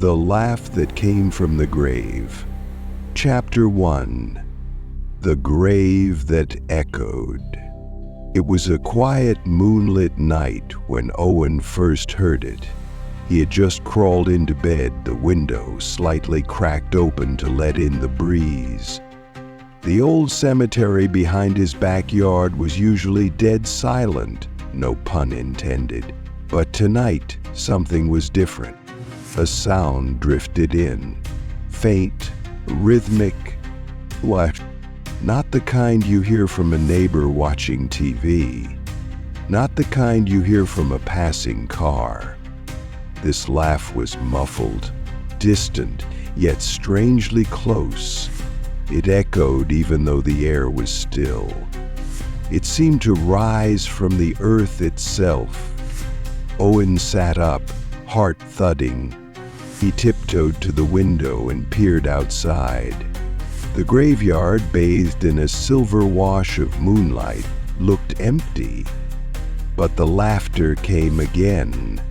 The Laugh That Came from the Grave. Chapter 1. The Grave That Echoed. It was a quiet, moonlit night when Owen first heard it. He had just crawled into bed, the window slightly cracked open to let in the breeze. The old cemetery behind his backyard was usually dead silent, no pun intended. But tonight, something was different. A sound drifted in, faint, rhythmic. What? Not the kind you hear from a neighbor watching TV. Not the kind you hear from a passing car. This laugh was muffled, distant, yet strangely close. It echoed even though the air was still. It seemed to rise from the earth itself. Owen sat up, heart thudding. He tiptoed to the window and peered outside. The graveyard, bathed in a silver wash of moonlight, looked empty. But the laughter came again.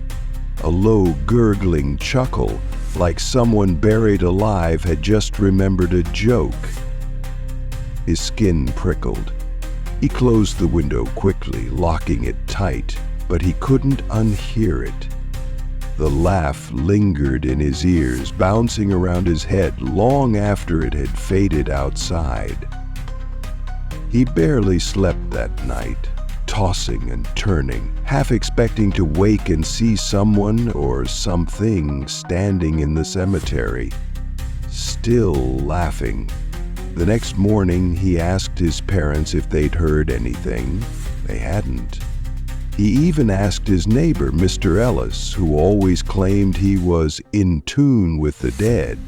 A low, gurgling chuckle, like someone buried alive had just remembered a joke. His skin prickled. He closed the window quickly, locking it tight, but he couldn't unhear it. The laugh lingered in his ears, bouncing around his head long after it had faded outside. He barely slept that night, tossing and turning, half expecting to wake and see someone or something standing in the cemetery, still laughing. The next morning, he asked his parents if they'd heard anything. They hadn't. He even asked his neighbor, Mr. Ellis, who always claimed he was in tune with the dead.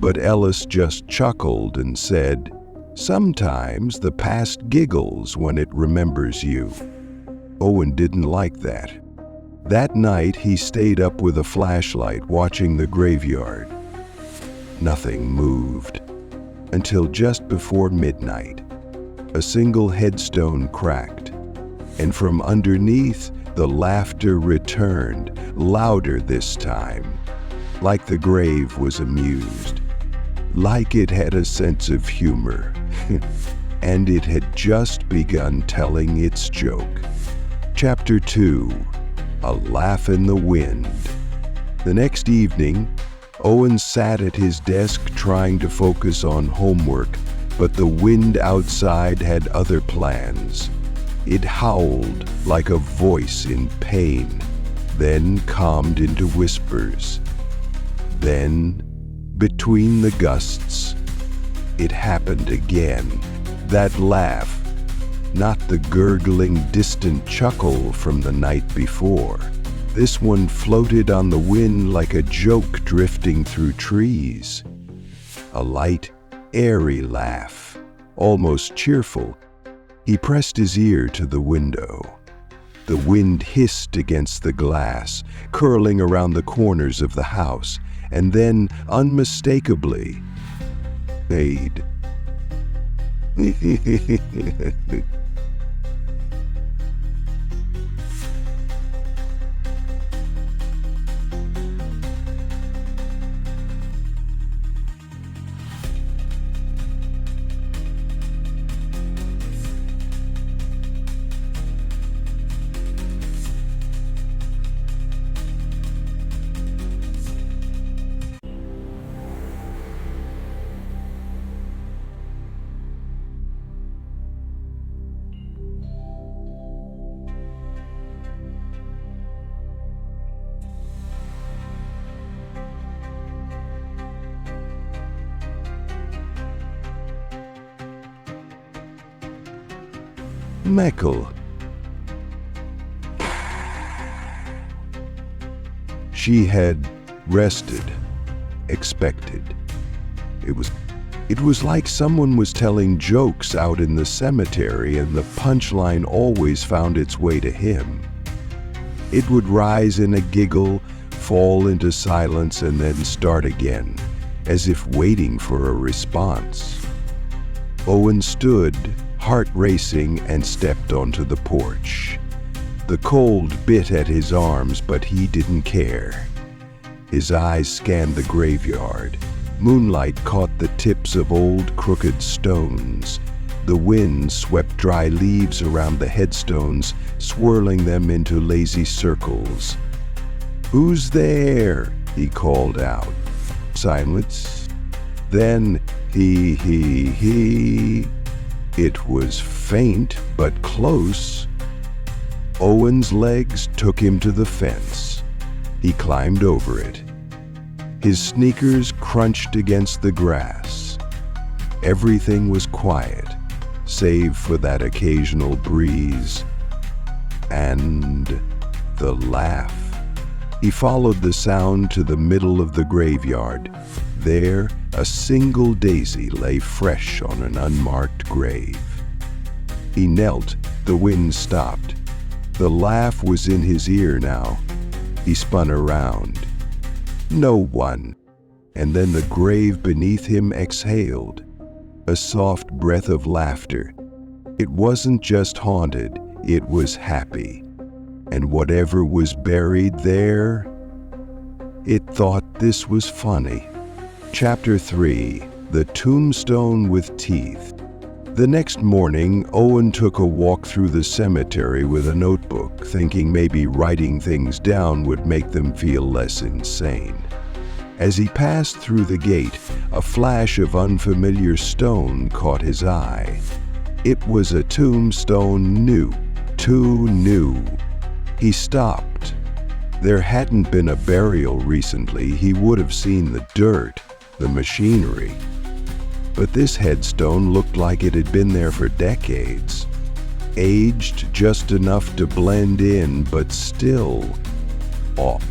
But Ellis just chuckled and said, "Sometimes the past giggles when it remembers you." Owen didn't like that. That night, he stayed up with a flashlight watching the graveyard. Nothing moved. Until just before midnight, a single headstone cracked. And from underneath, the laughter returned, louder this time, like the grave was amused, like it had a sense of humor, and it had just begun telling its joke. Chapter 2. A Laugh in the Wind. The next evening, Owen sat at his desk trying to focus on homework, but the wind outside had other plans. It howled like a voice in pain, then calmed into whispers. Then, between the gusts, it happened again. That laugh, not the gurgling, distant chuckle from the night before. This one floated on the wind like a joke drifting through trees. A light, airy laugh, almost cheerful. He pressed his ear to the window. The wind hissed against the glass, curling around the corners of the house, and then, unmistakably, fade. Meckle. She had rested, expected. It was like someone was telling jokes out in the cemetery, and the punchline always found its way to him. It would rise in a giggle, fall into silence, and then start again, as if waiting for a response. Owen stood, heart racing, and stepped onto the porch. The cold bit at his arms, but he didn't care. His eyes scanned the graveyard. Moonlight caught the tips of old crooked stones. The wind swept dry leaves around the headstones, swirling them into lazy circles. "Who's there?" he called out. Silence. Then, he. It was faint, but close. Owen's legs took him to the fence. He climbed over it. His sneakers crunched against the grass. Everything was quiet, save for that occasional breeze and the laugh. He followed the sound to the middle of the graveyard. There, a single daisy lay fresh on an unmarked grave. He knelt. The wind stopped. The laugh was in his ear now. He spun around. No one. And then the grave beneath him exhaled, a soft breath of laughter. It wasn't just haunted, it was happy. And whatever was buried there, it thought this was funny. Chapter 3. The Tombstone with Teeth. The next morning, Owen took a walk through the cemetery with a notebook, thinking maybe writing things down would make them feel less insane. As he passed through the gate, a flash of unfamiliar stone caught his eye. It was a tombstone new, too new. He stopped. There hadn't been a burial recently. He would have seen the dirt, the machinery. But this headstone looked like it had been there for decades. Aged just enough to blend in, but still off.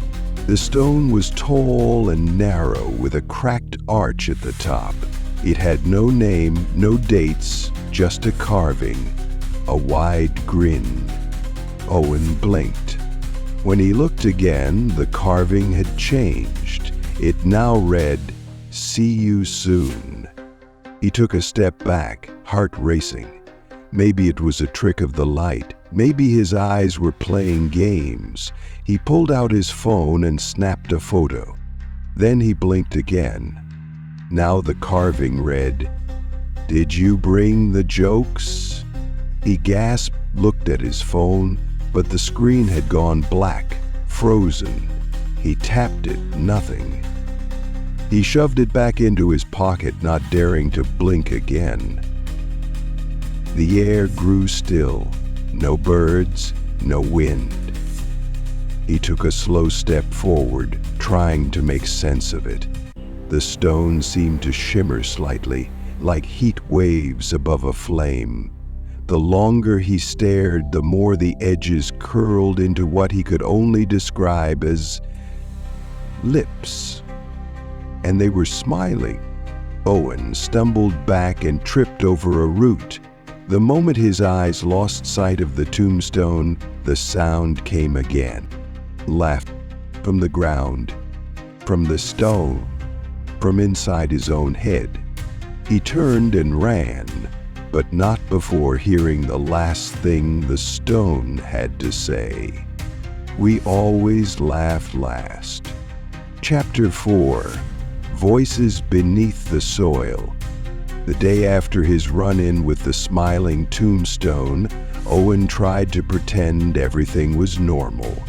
The stone was tall and narrow, with a cracked arch at the top. It had no name, no dates, just a carving, a wide grin. Owen blinked. When he looked again, the carving had changed. It now read, "See you soon." He took a step back, heart racing. Maybe it was a trick of the light. Maybe his eyes were playing games. He pulled out his phone and snapped a photo. Then he blinked again. Now the carving read, "Did you bring the jokes?" He gasped, looked at his phone, but the screen had gone black, frozen. He tapped it, nothing. He shoved it back into his pocket, not daring to blink again. The air grew still. No birds, no wind. He took a slow step forward, trying to make sense of it. The stone seemed to shimmer slightly, like heat waves above a flame. The longer he stared, the more the edges curled into what he could only describe as lips. And they were smiling. Owen stumbled back and tripped over a root. The moment his eyes lost sight of the tombstone, the sound came again. Laughter from the ground, from the stone, from inside his own head. He turned and ran, but not before hearing the last thing the stone had to say. We always laugh last. Chapter 4. Voices Beneath the Soil. The day after his run-in with the smiling tombstone, Owen tried to pretend everything was normal.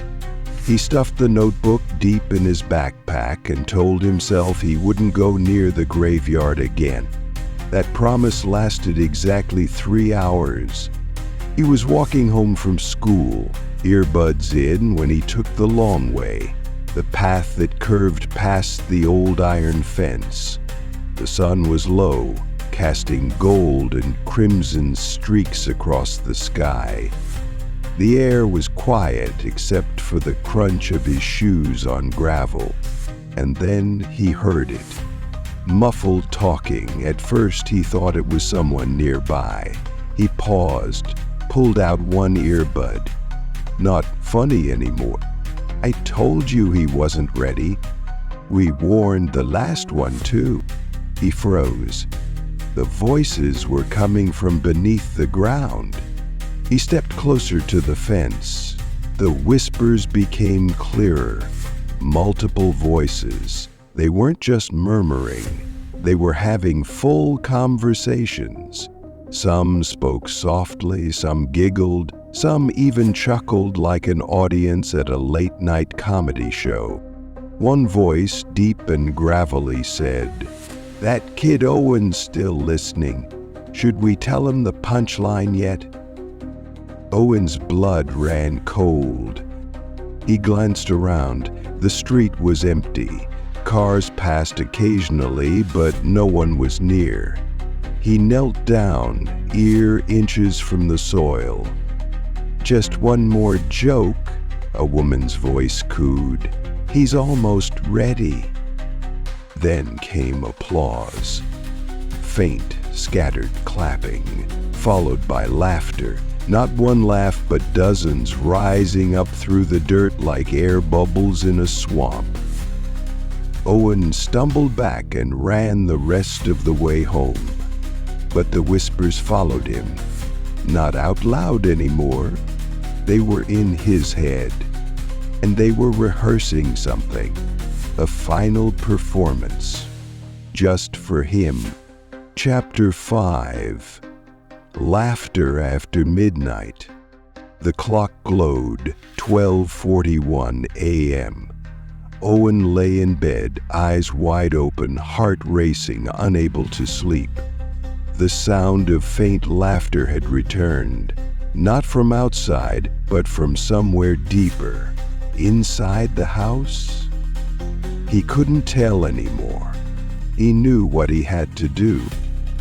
He stuffed the notebook deep in his backpack and told himself he wouldn't go near the graveyard again. That promise lasted exactly 3 hours. He was walking home from school, earbuds in, when he took the long way, the path that curved past the old iron fence. The sun was low, casting gold and crimson streaks across the sky. The air was quiet except for the crunch of his shoes on gravel. And then he heard it. Muffled talking. At first he thought it was someone nearby. He paused, pulled out one earbud. Not funny anymore. I told you he wasn't ready. We warned the last one too. He froze. The voices were coming from beneath the ground. He stepped closer to the fence. The whispers became clearer. multiple voices. They weren't just murmuring, they were having full conversations. Some spoke softly, some giggled, some even chuckled like an audience at a late-night comedy show. One voice, deep and gravelly, said, "That kid Owen's still listening. Should we tell him the punchline yet?" Owen's blood ran cold. He glanced around. The street was empty. Cars passed occasionally, but no one was near. He knelt down, ear inches from the soil. "Just one more joke," a woman's voice cooed. "He's almost ready." Then came applause. Faint, scattered clapping, followed by laughter. Not one laugh, but dozens rising up through the dirt like air bubbles in a swamp. Owen stumbled back and ran the rest of the way home. But the whispers followed him. Not out loud anymore. They were in his head. And they were rehearsing something. A final performance. Just for him. Chapter 5. Laughter After Midnight. The clock glowed, 12:41 a.m. Owen lay in bed, eyes wide open, heart racing, unable to sleep. The sound of faint laughter had returned, not from outside, but from somewhere deeper. Inside the house? He couldn't tell anymore. He knew what he had to do.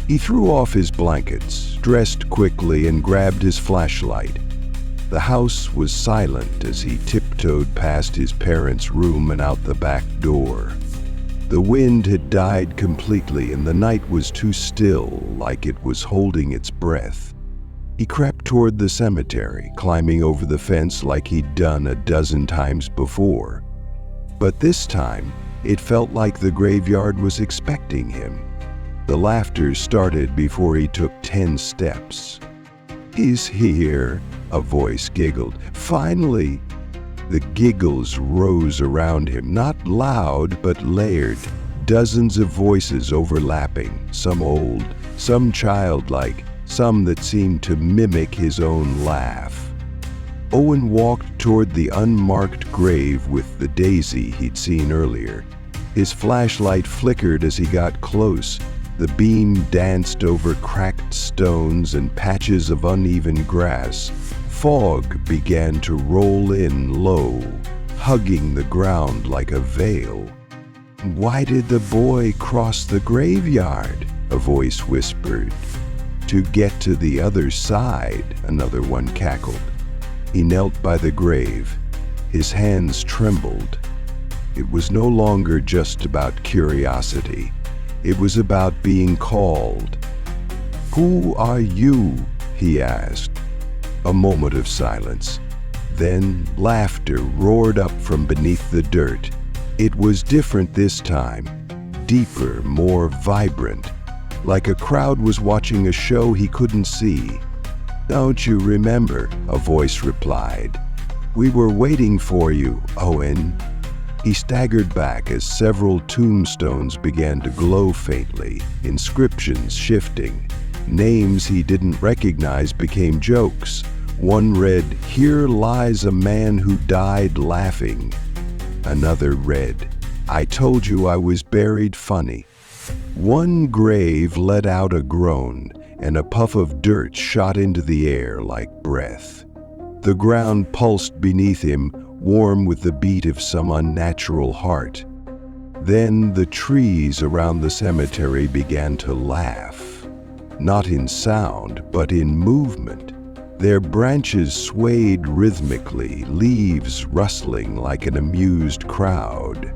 He threw off his blankets, dressed quickly, and grabbed his flashlight. The house was silent as he tiptoed past his parents' room and out the back door. The wind had died completely and the night was too still, like it was holding its breath. He crept toward the cemetery, climbing over the fence like he'd done a dozen times before. But this time, it felt like the graveyard was expecting him. The laughter started before he took 10 steps. "He's here," a voice giggled. "Finally!" The giggles rose around him, not loud but layered, dozens of voices overlapping, some old, some childlike, some that seemed to mimic his own laugh. Owen walked toward the unmarked grave with the daisy he'd seen earlier. His flashlight flickered as he got close. The beam danced over cracked stones and patches of uneven grass. Fog began to roll in low, hugging the ground like a veil. "Why did the boy cross the graveyard?" a voice whispered. "To get to the other side," another one cackled. He knelt by the grave. His hands trembled. It was no longer just about curiosity. It was about being called. "Who are you?" he asked. A moment of silence. Then laughter roared up from beneath the dirt. It was different this time. Deeper, more vibrant. Like a crowd was watching a show he couldn't see. "Don't you remember?" a voice replied. "We were waiting for you, Owen." He staggered back as several tombstones began to glow faintly, inscriptions shifting. Names he didn't recognize became jokes. One read, "Here lies a man who died laughing." Another read, "I told you I was buried funny." One grave let out a groan, and a puff of dirt shot into the air like breath. The ground pulsed beneath him, warm with the beat of some unnatural heart. Then the trees around the cemetery began to laugh. Not in sound, but in movement. Their branches swayed rhythmically, leaves rustling like an amused crowd.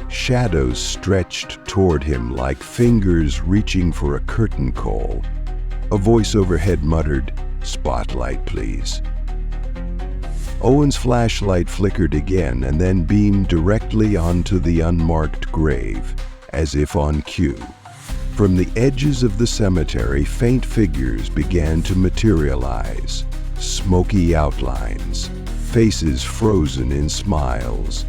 Shadows stretched toward him like fingers reaching for a curtain call. A voice overhead muttered, "Spotlight, please." Owen's flashlight flickered again and then beamed directly onto the unmarked grave, as if on cue. From the edges of the cemetery, faint figures began to materialize, smoky outlines, faces frozen in smiles.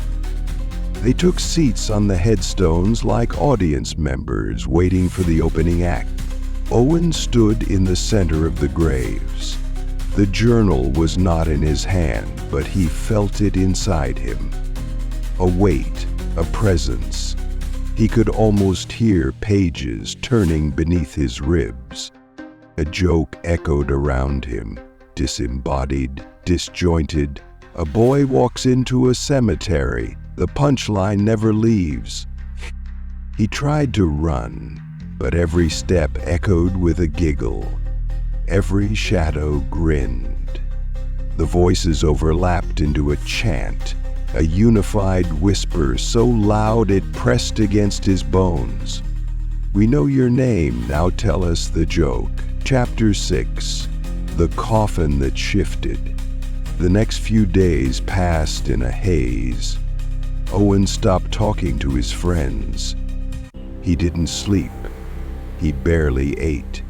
They took seats on the headstones like audience members waiting for the opening act. Owen stood in the center of the graves. The journal was not in his hand, but he felt it inside him. A weight, a presence. He could almost hear pages turning beneath his ribs. A joke echoed around him, disembodied, disjointed. A boy walks into a cemetery. The punchline never leaves. He tried to run, but every step echoed with a giggle. Every shadow grinned. The voices overlapped into a chant, a unified whisper so loud it pressed against his bones. "We know your name, now tell us the joke." Chapter 6. The Coffin That Shifted. The next few days passed in a haze. Owen stopped talking to his friends. He didn't sleep. He barely ate.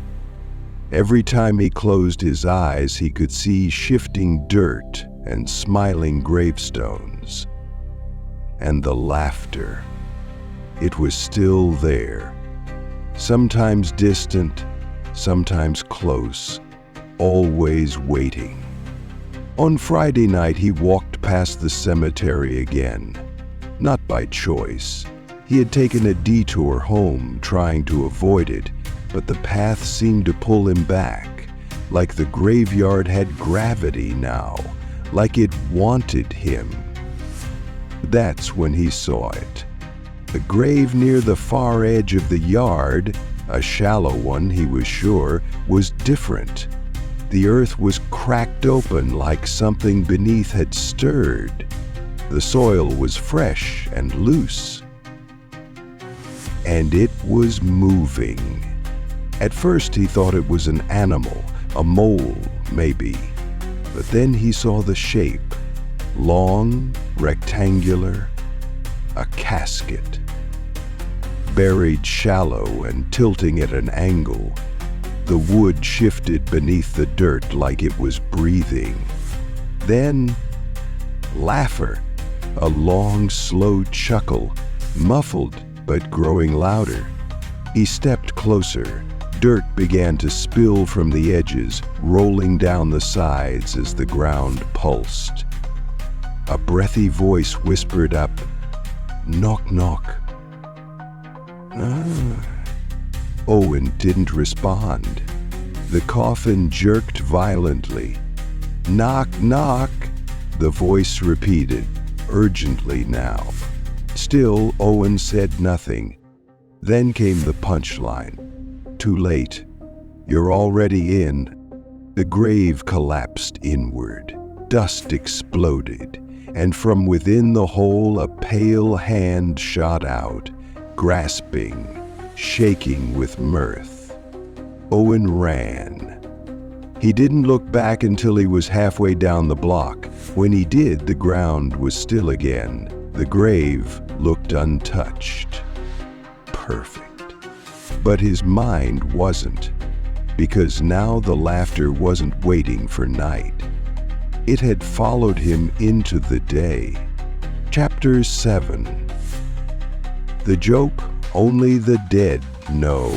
Every time he closed his eyes, he could see shifting dirt and smiling gravestones. And the laughter. It was still there. Sometimes distant, sometimes close, always waiting. On Friday night, he walked past the cemetery again. Not by choice. He had taken a detour home, trying to avoid it, but the path seemed to pull him back, like the graveyard had gravity now, like it wanted him. That's when he saw it. The grave near the far edge of the yard, a shallow one he was sure, was different. The earth was cracked open like something beneath had stirred. The soil was fresh and loose. And it was moving. At first he thought it was an animal, a mole maybe. But then he saw the shape. Long, rectangular, a casket. Buried shallow and tilting at an angle. The wood shifted beneath the dirt like it was breathing. Then, laughter. A long, slow chuckle, muffled but growing louder. He stepped closer. Dirt began to spill from the edges, rolling down the sides as the ground pulsed. A breathy voice whispered up, "Knock, knock." Owen didn't respond. The coffin jerked violently. "Knock, knock," the voice repeated, urgently now. Still, Owen said nothing. Then came the punchline. "Too late. You're already in." The grave collapsed inward. Dust exploded, and from within the hole a pale hand shot out, grasping, shaking with mirth. Owen ran. He didn't look back until he was halfway down the block. When he did, the ground was still again. The grave looked untouched. Perfect. But his mind wasn't, because now the laughter wasn't waiting for night. It had followed him into the day. Chapter 7. The joke only the dead know.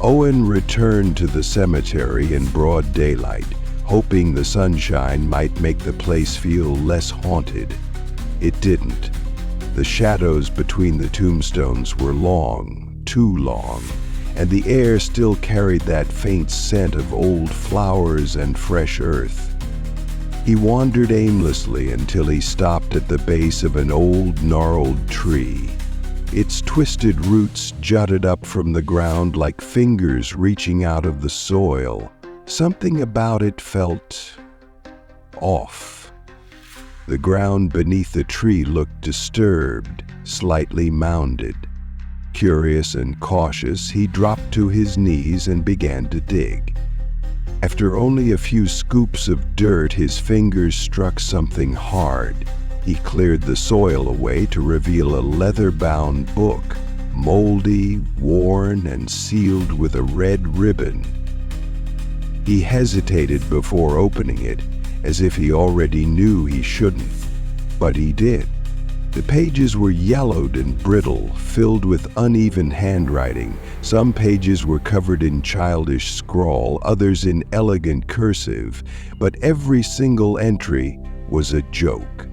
Owen returned to the cemetery in broad daylight, hoping the sunshine might make the place feel less haunted. It didn't. The shadows between the tombstones were long, too long, and the air still carried that faint scent of old flowers and fresh earth. He wandered aimlessly until he stopped at the base of an old, gnarled tree. Its twisted roots jutted up from the ground like fingers reaching out of the soil. Something about it felt off. The ground beneath the tree looked disturbed, slightly mounded. Curious and cautious, he dropped to his knees and began to dig. After only a few scoops of dirt, his fingers struck something hard. He cleared the soil away to reveal a leather-bound book, moldy, worn, and sealed with a red ribbon. He hesitated before opening it, as if he already knew he shouldn't. But he did. The pages were yellowed and brittle, filled with uneven handwriting. Some pages were covered in childish scrawl, others in elegant cursive, but every single entry was a joke.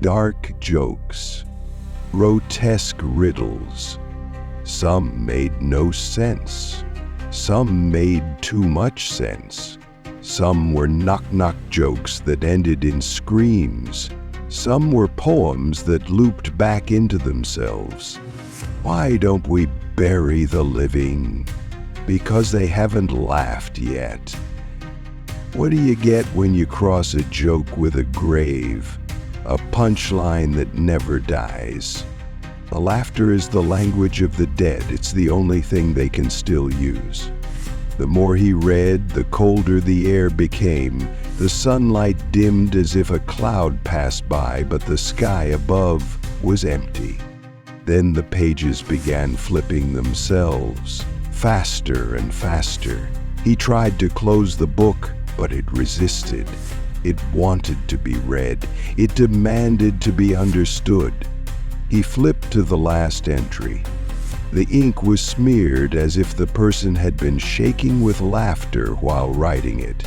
Dark jokes, grotesque riddles. Some made no sense. Some made too much sense. Some were knock-knock jokes that ended in screams. Some were poems that looped back into themselves. Why don't we bury the living? Because they haven't laughed yet. What do you get when you cross a joke with a grave? A punchline that never dies. The laughter is the language of the dead. It's the only thing they can still use. The more he read, the colder the air became. The sunlight dimmed as if a cloud passed by, but the sky above was empty. Then the pages began flipping themselves, faster and faster. He tried to close the book, but it resisted. It wanted to be read. It demanded to be understood. He flipped to the last entry. The ink was smeared as if the person had been shaking with laughter while writing it.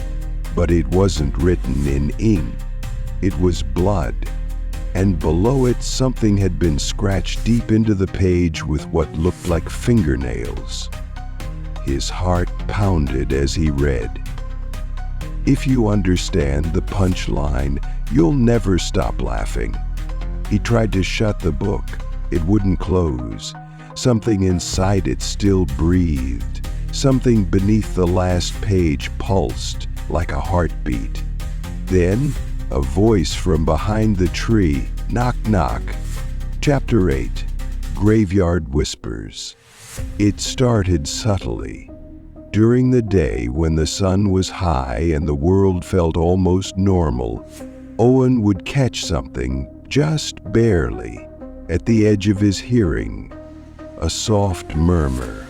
But it wasn't written in ink. It was blood. And below it, something had been scratched deep into the page with what looked like fingernails. His heart pounded as he read. If you understand the punchline, you'll never stop laughing. He tried to shut the book. It wouldn't close. Something inside it still breathed. Something beneath the last page pulsed like a heartbeat. Then, a voice from behind the tree. Knock, knock. Chapter 8. Graveyard Whispers. It started subtly. During the day when the sun was high and the world felt almost normal, Owen would catch something, just barely, at the edge of his hearing. A soft murmur,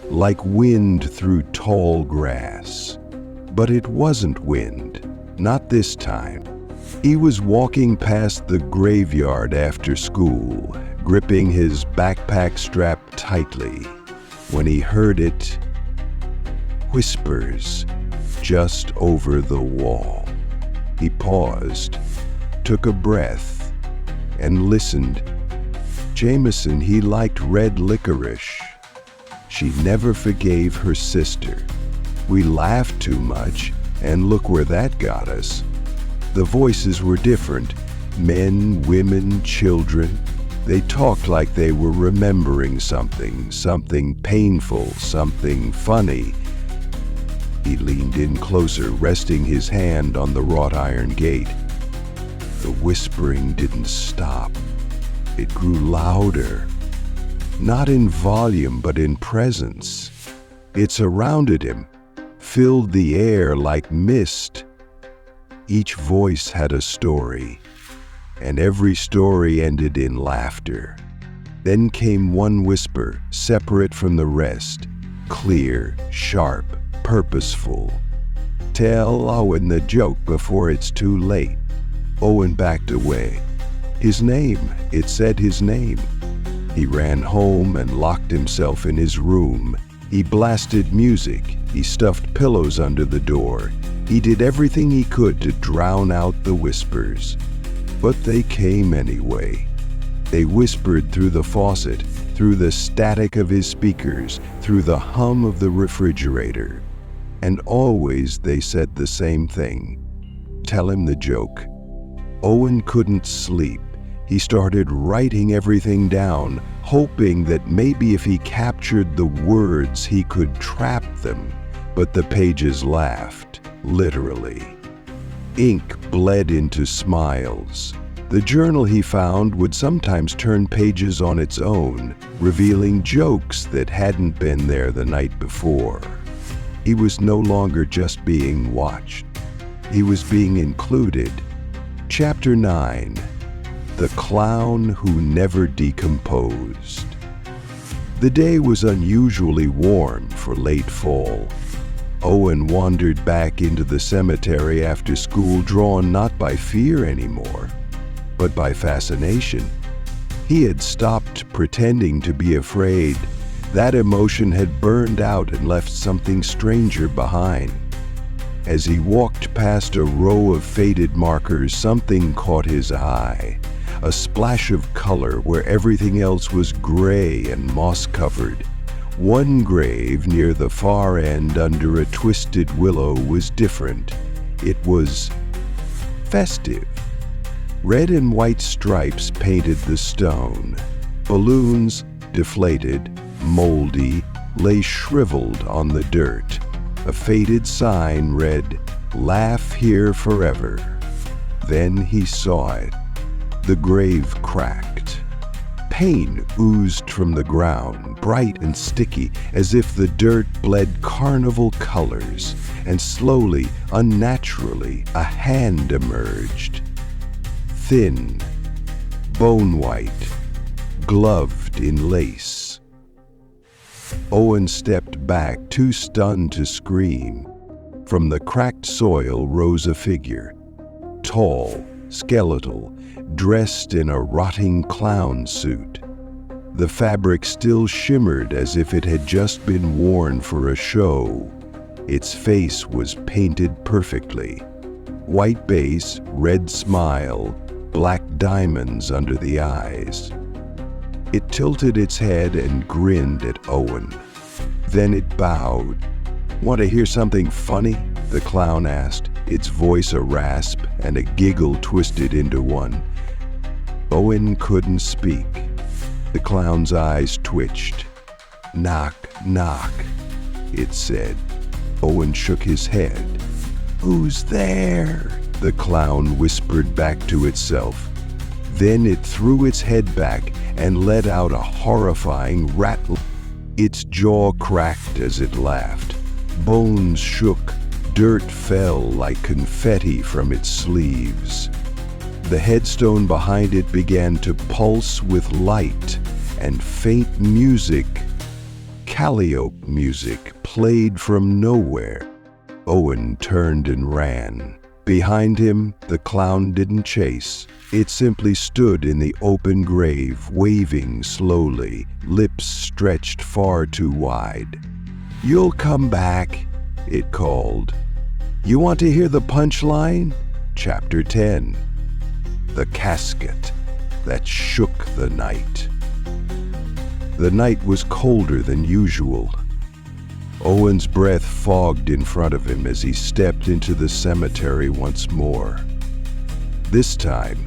like wind through tall grass. But it wasn't wind, not this time. He was walking past the graveyard after school, gripping his backpack strap tightly, when he heard it. Whispers, just over the wall. He paused, took a breath, and listened. Jameson, he liked red licorice. She never forgave her sister. We laughed too much, and look where that got us. The voices were different. Men, women, children. They talked like they were remembering something painful, something funny. He leaned in closer, resting his hand on the wrought iron gate. The whispering didn't stop. It grew louder, not in volume but in presence. It surrounded him, filled the air like mist. Each voice had a story, and every story ended in laughter. Then came one whisper, separate from the rest, clear, sharp, purposeful. Tell Owen the joke before it's too late. Owen backed away. His name, it said his name. He ran home and locked himself in his room. He blasted music. He stuffed pillows under the door. He did everything he could to drown out the whispers. But they came anyway. They whispered through the faucet, through the static of his speakers, through the hum of the refrigerator. And always they said the same thing. Tell him the joke. Owen couldn't sleep. He started writing everything down, hoping that maybe if he captured the words he could trap them. But the pages laughed, literally. Ink bled into smiles. The journal he found would sometimes turn pages on its own, revealing jokes that hadn't been there the night before. He was no longer just being watched. He was being included. Chapter 9. The Clown Who Never Decomposed. The day was unusually warm for late fall. Owen wandered back into the cemetery after school, drawn not by fear anymore, but by fascination. He had stopped pretending to be afraid. That emotion had burned out and left something stranger behind. As he walked past a row of faded markers, something caught his eye. A splash of color where everything else was gray and moss-covered. One grave near the far end under a twisted willow was different. It was festive. Red and white stripes painted the stone. Balloons, deflated, moldy, lay shriveled on the dirt. A faded sign read, "Laugh here forever." Then he saw it. The grave cracked. Pain oozed from the ground, bright and sticky, as if the dirt bled carnival colors, and slowly, unnaturally, a hand emerged. Thin, bone-white, gloved in lace. Owen stepped back, too stunned to scream. From the cracked soil rose a figure, tall, skeletal, dressed in a rotting clown suit. The fabric still shimmered as if it had just been worn for a show. Its face was painted perfectly. White base, red smile, black diamonds under the eyes. It tilted its head and grinned at Owen. Then it bowed. "Want to hear something funny?" the clown asked, its voice a rasp and a giggle twisted into one. Owen couldn't speak. The clown's eyes twitched. "Knock, knock," it said. Owen shook his head. "Who's there?" the clown whispered back to itself. Then it threw its head back and let out a horrifying rattle. Its jaw cracked as it laughed. Bones shook. Dirt fell like confetti from its sleeves. The headstone behind it began to pulse with light, and faint music, calliope music, played from nowhere. Owen turned and ran. Behind him, the clown didn't chase. It simply stood in the open grave, waving slowly, lips stretched far too wide. "You'll come back," it called. "You want to hear the punchline?" Chapter 10. The casket that shook the night. The night was colder than usual. Owen's breath fogged in front of him as he stepped into the cemetery once more. This time,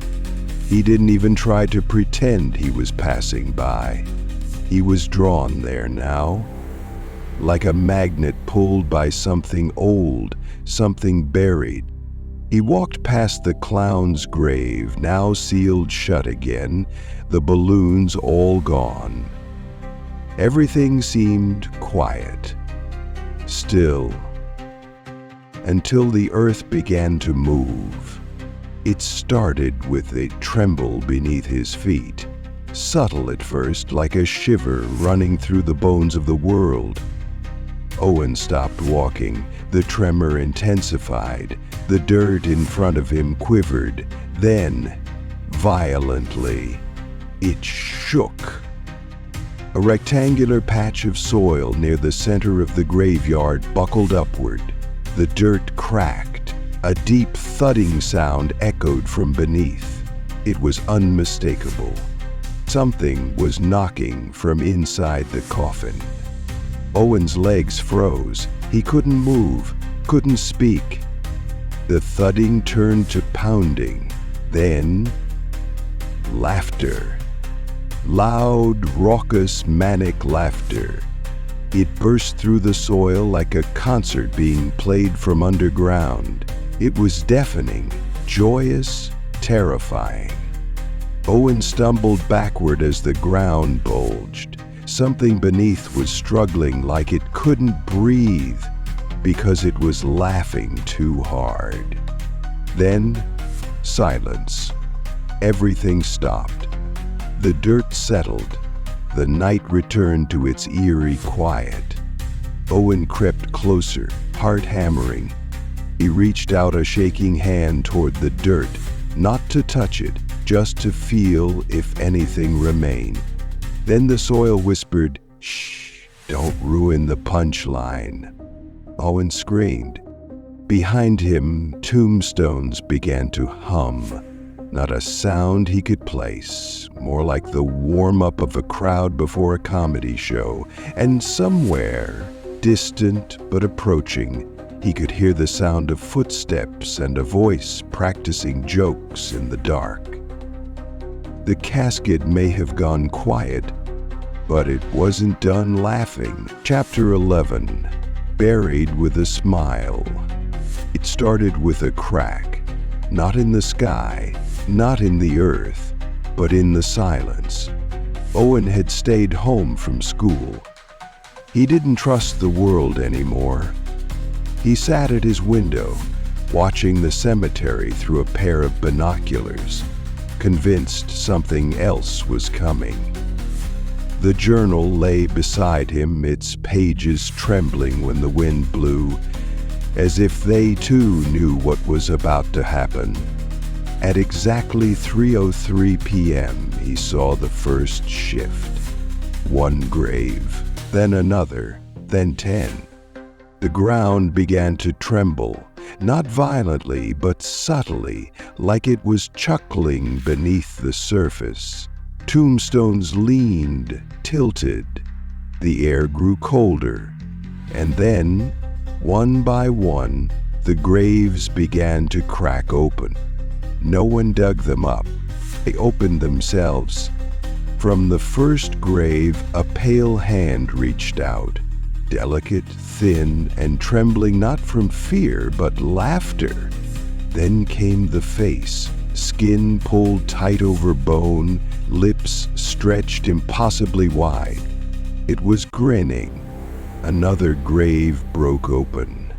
he didn't even try to pretend he was passing by. He was drawn there now, like a magnet pulled by something old, something buried. He walked past the clown's grave, now sealed shut again, the balloons all gone. Everything seemed quiet, still, until the earth began to move. It started with a tremble beneath his feet, subtle at first, like a shiver running through the bones of the world. Owen stopped walking. The tremor intensified. The dirt in front of him quivered. Then, violently, it shook. A rectangular patch of soil near the center of the graveyard buckled upward. The dirt cracked. A deep thudding sound echoed from beneath. It was unmistakable. Something was knocking from inside the coffin. Owen's legs froze. He couldn't move, couldn't speak. The thudding turned to pounding. Then, laughter. Loud, raucous, manic laughter. It burst through the soil like a concert being played from underground. It was deafening, joyous, terrifying. Owen stumbled backward as the ground bulged. Something beneath was struggling like it couldn't breathe because it was laughing too hard. Then, silence. Everything stopped. The dirt settled. The night returned to its eerie quiet. Owen crept closer, heart hammering. He reached out a shaking hand toward the dirt, not to touch it, just to feel if anything remained. Then the soil whispered, "Shh, don't ruin the punchline." Owen screamed. Behind him, tombstones began to hum. Not a sound he could place, more like the warm-up of a crowd before a comedy show. And somewhere, distant but approaching, he could hear the sound of footsteps and a voice practicing jokes in the dark. The casket may have gone quiet, but it wasn't done laughing. Chapter 11, Buried with a Smile. It started with a crack, not in the sky, not in the earth, but in the silence. Owen had stayed home from school. He didn't trust the world anymore. He sat at his window, watching the cemetery through a pair of binoculars, convinced something else was coming. The journal lay beside him, its pages trembling when the wind blew, as if they too knew what was about to happen. At exactly 3:03 p.m., he saw the first shift. One grave, then another, then 10. The ground began to tremble, not violently, but subtly, like it was chuckling beneath the surface. Tombstones leaned, tilted. The air grew colder. And then, one by one, the graves began to crack open. No one dug them up. They opened themselves. From the first grave, a pale hand reached out, delicate, thin, and trembling not from fear, but laughter. Then came the face, skin pulled tight over bone, lips stretched impossibly wide. It was grinning. Another grave broke open.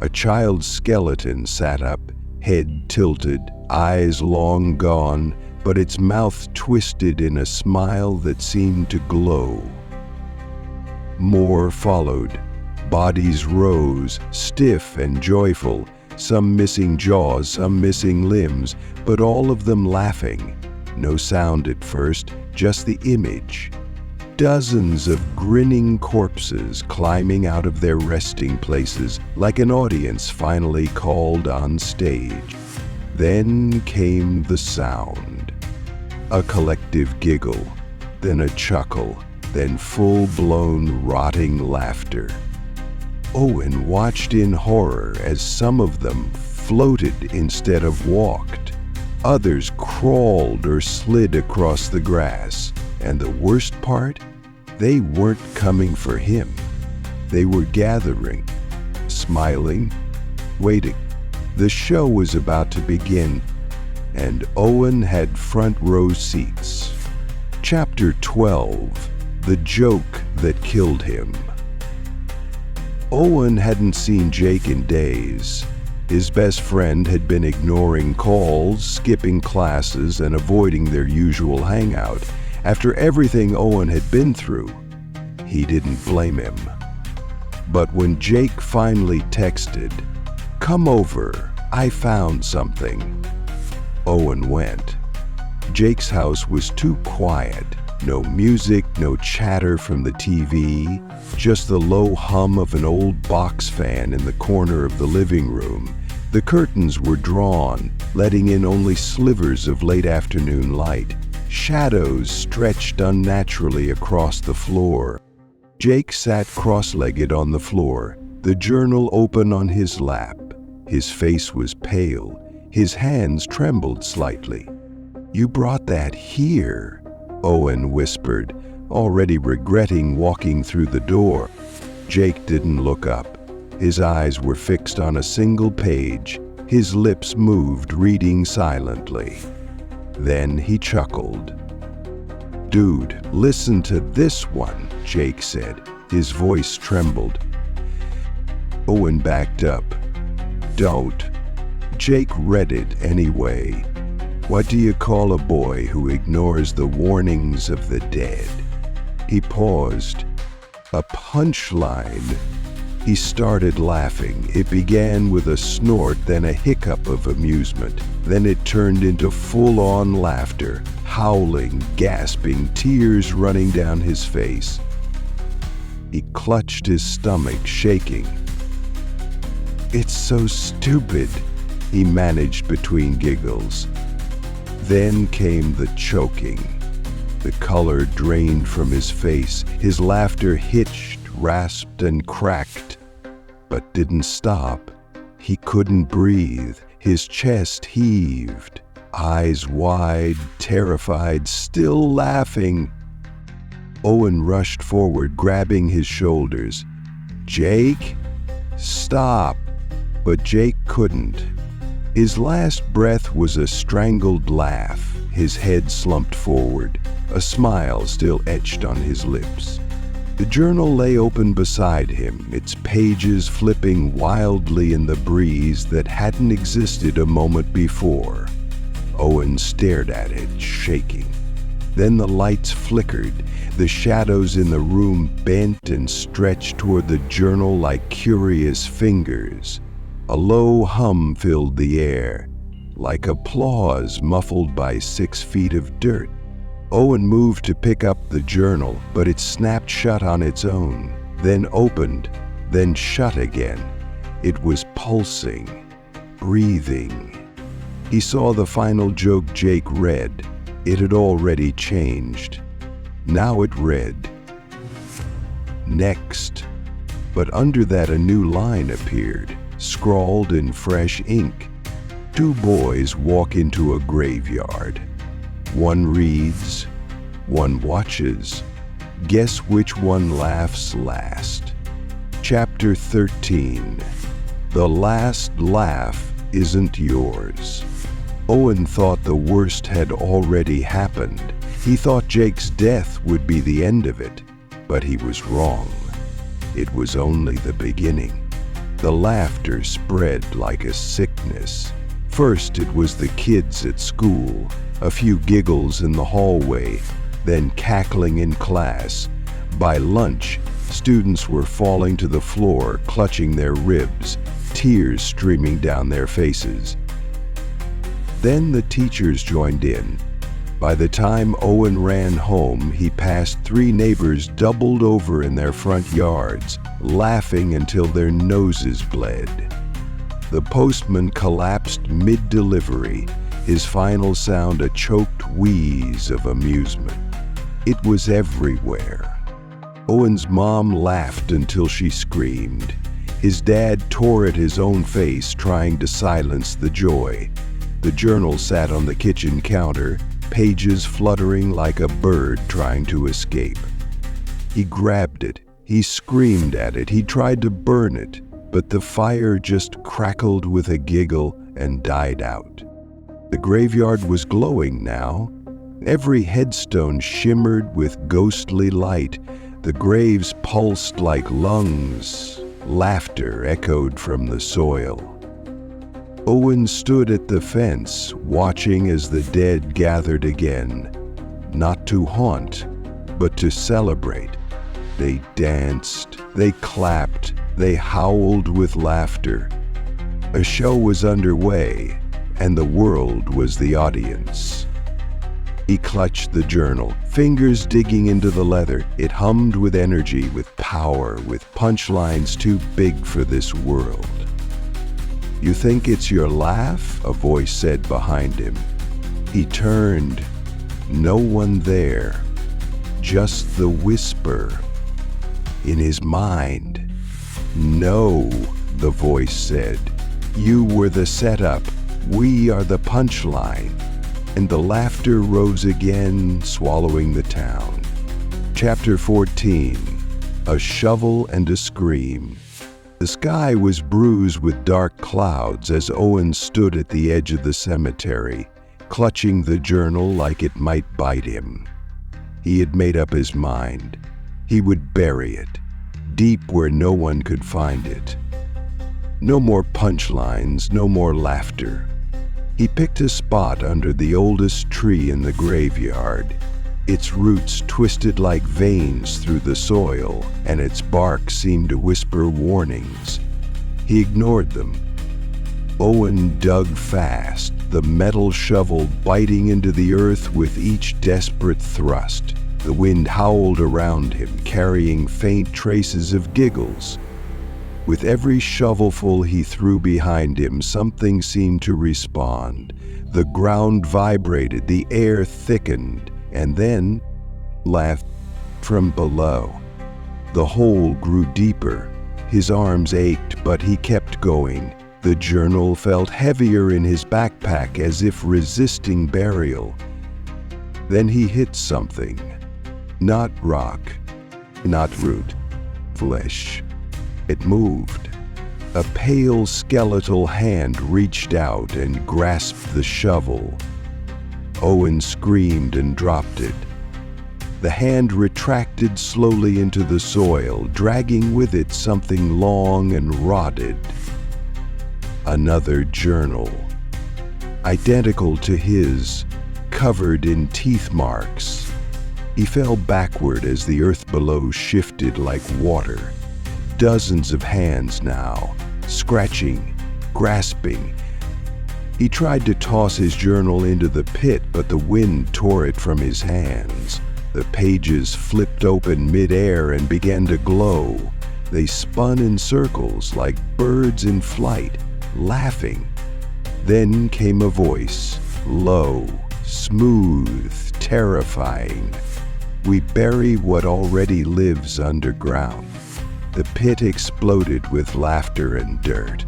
A child's skeleton sat up, head tilted, eyes long gone, but its mouth twisted in a smile that seemed to glow. More followed. Bodies rose, stiff and joyful, some missing jaws, some missing limbs, but all of them laughing. No sound at first, just the image. Dozens of grinning corpses climbing out of their resting places like an audience finally called on stage. Then came the sound. A collective giggle, then a chuckle, then full-blown rotting laughter. Owen watched in horror as some of them floated instead of walked. Others crawled or slid across the grass. And the worst part? They weren't coming for him. They were gathering, smiling, waiting. The show was about to begin, and Owen had front row seats. Chapter 12, The Joke That Killed Him. Owen hadn't seen Jake in days. His best friend had been ignoring calls, skipping classes, and avoiding their usual hangout. After everything Owen had been through, he didn't blame him. But when Jake finally texted, "Come over, I found something," Owen went. Jake's house was too quiet. No music, no chatter from the TV, just the low hum of an old box fan in the corner of the living room. The curtains were drawn, letting in only slivers of late afternoon light. Shadows stretched unnaturally across the floor. Jake sat cross-legged on the floor, the journal open on his lap. His face was pale. His hands trembled slightly. "You brought that here," Owen whispered, already regretting walking through the door. Jake didn't look up. His eyes were fixed on a single page. His lips moved, reading silently. Then he chuckled. "Dude, listen to this one," Jake said. His voice trembled. Owen backed up. "Don't." Jake read it anyway. "What do you call a boy who ignores the warnings of the dead?" He paused. "A punchline." He started laughing. It began with a snort, then a hiccup of amusement. Then it turned into full-on laughter, howling, gasping, tears running down his face. He clutched his stomach, shaking. "It's so stupid," he managed between giggles. Then came the choking. The color drained from his face. His laughter hitched, rasped, and cracked, but didn't stop. He couldn't breathe. His chest heaved, eyes wide, terrified, still laughing. Owen rushed forward, grabbing his shoulders. "Jake, stop!" But Jake couldn't. His last breath was a strangled laugh. His head slumped forward, a smile still etched on his lips. The journal lay open beside him, its pages flipping wildly in the breeze that hadn't existed a moment before. Owen stared at it, shaking. Then the lights flickered. The shadows in the room bent and stretched toward the journal like curious fingers. A low hum filled the air, like applause muffled by 6 feet of dirt. Owen moved to pick up the journal, but it snapped shut on its own, then opened, then shut again. It was pulsing, breathing. He saw the final joke Jake read. It had already changed. Now it read, "Next." But under that a new line appeared, scrawled in fresh ink. 2 boys walk into a graveyard. One reads, one watches. Guess which one laughs last? Chapter 13. The last laugh isn't yours. Owen thought the worst had already happened. He thought Jake's death would be the end of it, but he was wrong. It was only the beginning. The laughter spread like a sickness. First it was the kids at school, a few giggles in the hallway, then cackling in class. By lunch, students were falling to the floor, clutching their ribs, tears streaming down their faces. Then the teachers joined in. By the time Owen ran home, he passed 3 neighbors doubled over in their front yards, laughing until their noses bled. The postman collapsed mid-delivery, his final sound a choked wheeze of amusement. It was everywhere. Owen's mom laughed until she screamed. His dad tore at his own face, trying to silence the joy. The journal sat on the kitchen counter, pages fluttering like a bird trying to escape. He grabbed it. He screamed at it. He tried to burn it, but the fire just crackled with a giggle and died out. The graveyard was glowing now. Every headstone shimmered with ghostly light. The graves pulsed like lungs. Laughter echoed from the soil. Owen stood at the fence, watching as the dead gathered again, not to haunt, but to celebrate. They danced, they clapped, they howled with laughter. A show was underway, and the world was the audience. He clutched the journal, fingers digging into the leather. It hummed with energy, with power, with punchlines too big for this world. "You think it's your laugh?" a voice said behind him. He turned. No one there. Just the whisper. In his mind. "No," the voice said. "You were the setup. We are the punchline." And the laughter rose again, swallowing the town. Chapter 14. A shovel and a scream. The sky was bruised with dark clouds as Owen stood at the edge of the cemetery, clutching the journal like it might bite him. He had made up his mind. He would bury it, deep where no one could find it. No more punchlines, no more laughter. He picked a spot under the oldest tree in the graveyard. Its roots twisted like veins through the soil, and its bark seemed to whisper warnings. He ignored them. Owen dug fast, the metal shovel biting into the earth with each desperate thrust. The wind howled around him, carrying faint traces of giggles. With every shovelful he threw behind him, something seemed to respond. The ground vibrated, the air thickened, and then laughed from below. The hole grew deeper. His arms ached, but he kept going. The journal felt heavier in his backpack, as if resisting burial. Then he hit something. Not rock, not root, flesh. It moved. A pale skeletal hand reached out and grasped the shovel. Owen screamed and dropped it. The hand retracted slowly into the soil, dragging with it something long and rotted. Another journal, identical to his, covered in teeth marks. He fell backward as the earth below shifted like water. Dozens of hands now, scratching, grasping. He tried to toss his journal into the pit, but the wind tore it from his hands. The pages flipped open mid-air and began to glow. They spun in circles like birds in flight, laughing. Then came a voice, low, smooth, terrifying. We bury what already lives underground. The pit exploded with laughter and dirt.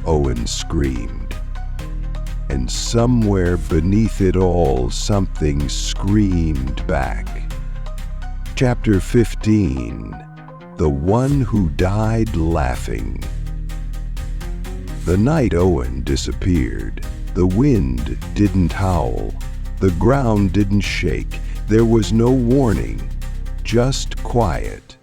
Owen screamed. And somewhere beneath it all, something screamed back. Chapter 15. The One Who Died Laughing. The night Owen disappeared, the wind didn't howl, the ground didn't shake, there was no warning, just quiet.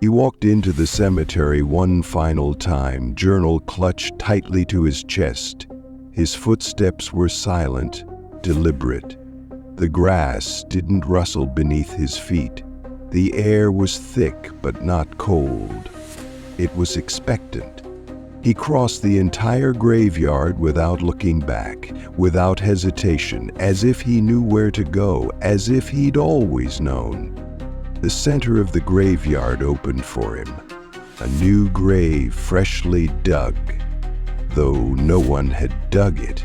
He walked into the cemetery one final time, journal clutched tightly to his chest. His footsteps were silent, deliberate. The grass didn't rustle beneath his feet. The air was thick but not cold. It was expectant. He crossed the entire graveyard without looking back, without hesitation, as if he knew where to go, as if he'd always known. The center of the graveyard opened for him, a new grave freshly dug, though no one had dug it.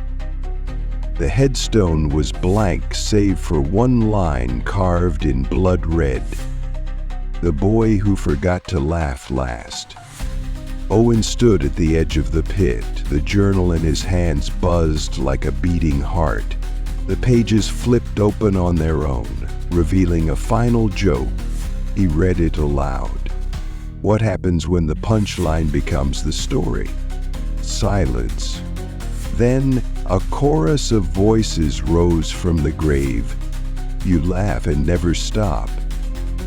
The headstone was blank save for one line carved in blood red. The boy who forgot to laugh last. Owen stood at the edge of the pit, the journal in his hands buzzed like a beating heart. The pages flipped open on their own, revealing a final joke. He read it aloud. What happens when the punchline becomes the story? Silence. Then a chorus of voices rose from the grave. You laugh and never stop.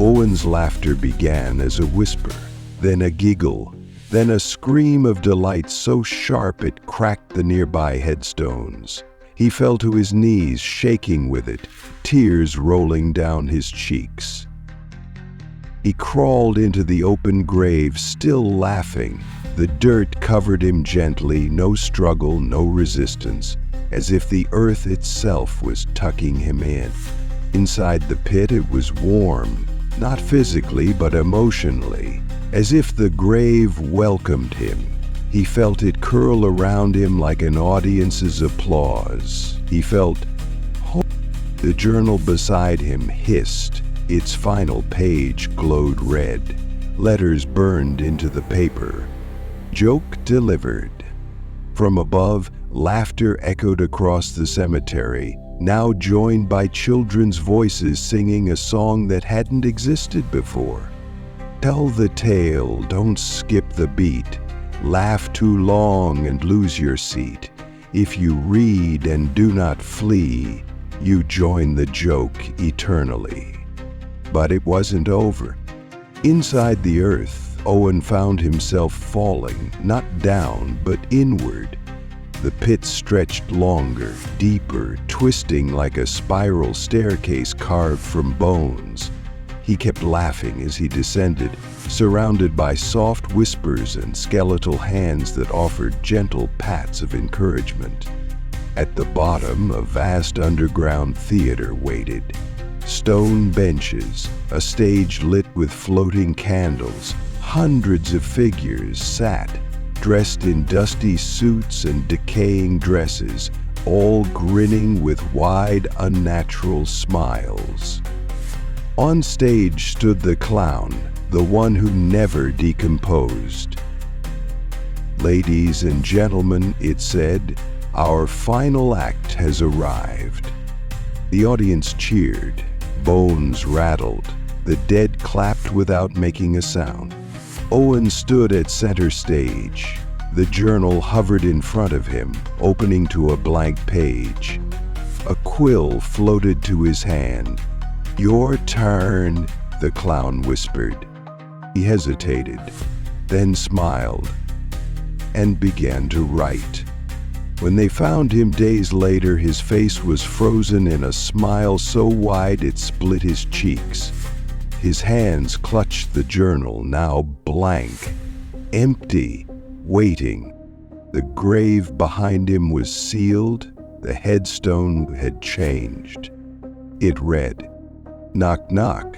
Owen's laughter began as a whisper, then a giggle, then a scream of delight so sharp it cracked the nearby headstones. He fell to his knees, shaking with it, tears rolling down his cheeks. He crawled into the open grave, still laughing. The dirt covered him gently, no struggle, no resistance, as if the earth itself was tucking him in. Inside the pit it was warm, not physically but emotionally, as if the grave welcomed him. He felt it curl around him like an audience's applause. He felt hope. The journal beside him hissed. Its final page glowed red. Letters burned into the paper. Joke delivered. From above, laughter echoed across the cemetery, now joined by children's voices singing a song that hadn't existed before. Tell the tale, don't skip the beat. Laugh too long and lose your seat. If you read and do not flee, you join the joke eternally. But it wasn't over. Inside the earth, Owen found himself falling, not down, but inward. The pit stretched longer, deeper, twisting like a spiral staircase carved from bones. He kept laughing as he descended, surrounded by soft whispers and skeletal hands that offered gentle pats of encouragement. At the bottom, a vast underground theater waited. Stone benches, a stage lit with floating candles, hundreds of figures sat, dressed in dusty suits and decaying dresses, all grinning with wide, unnatural smiles. On stage stood the clown, the one who never decomposed. "Ladies and gentlemen," it said, "our final act has arrived." The audience cheered, bones rattled, the dead clapped without making a sound. Owen stood at center stage. The journal hovered in front of him, opening to a blank page. A quill floated to his hand. "Your turn," the clown whispered. He hesitated, then smiled, and began to write. When they found him days later, his face was frozen in a smile so wide it split his cheeks. His hands clutched the journal, now blank, empty, waiting. The grave behind him was sealed. The headstone had changed. It read, "Knock, knock.